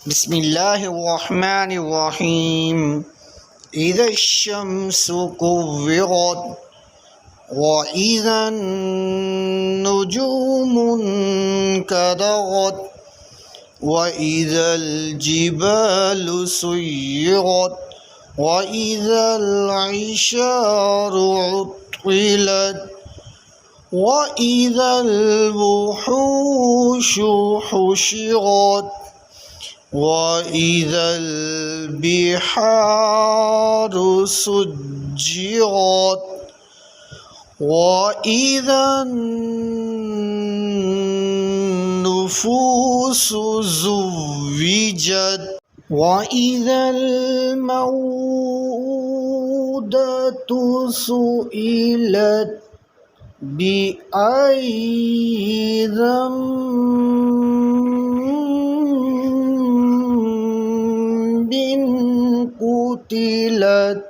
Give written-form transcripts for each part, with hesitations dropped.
بسم الله الرحمن الرحيم. إذا الشمس كورت وإذا النجوم انكدرت وإذا الجبال سيرت وإذا العشار عطلت وإذا الوحوش حشرت وإذا البحار سجرت وإذا النفوس زوجت وإذا الموءودة سئلت بأي ذنب قتلت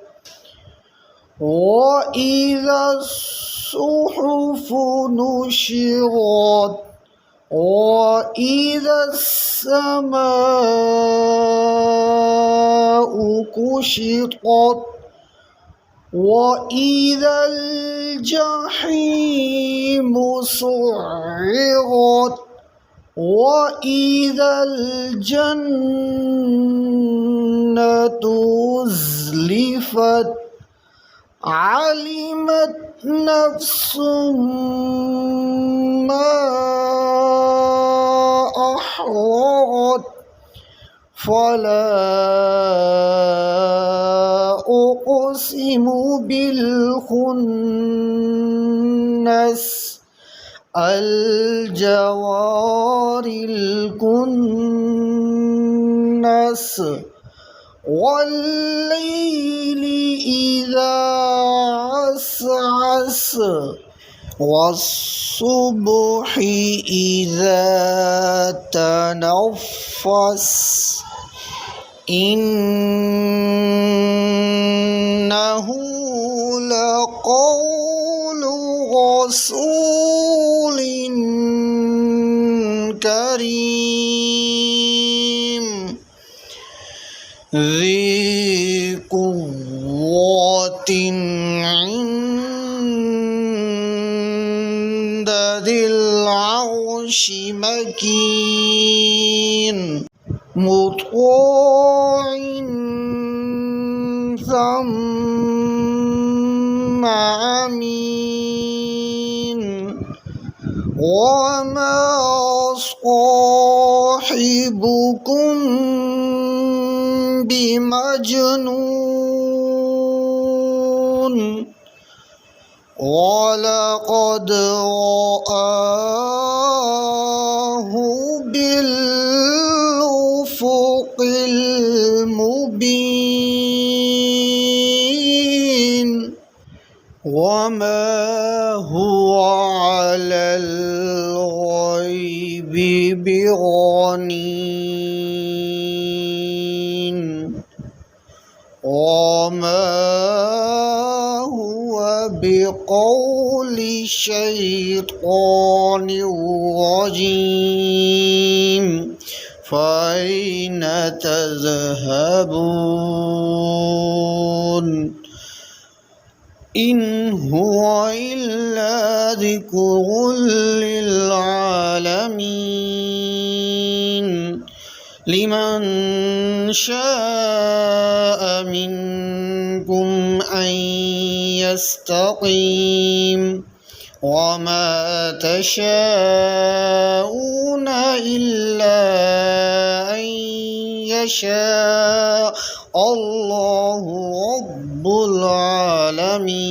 وإذا الصحف نشرت وإذا السماء كشطت وإذا الجحيم سعرت وإذا الجنة أزلفت علمت نفس ما أحضرت فلا أقسم بالخنس الجوار الكنس والليل إذا عسعس والصبح إذا تنفس إنه لقول رسول كريم ذي قوة عند ذي العرش مكين مطاع ثم أمين وما صاحبكم بمجنون ولقد رآه بالأفق المبين وما هو على الغيب بضنين وما هو بقول شيطان رجيم فأين تذهبون إن هو إلا ذكر للعالمين لمن شاء منكم أن يستقيم وما تشاءون إلا أن يشاء الله رب العالمين.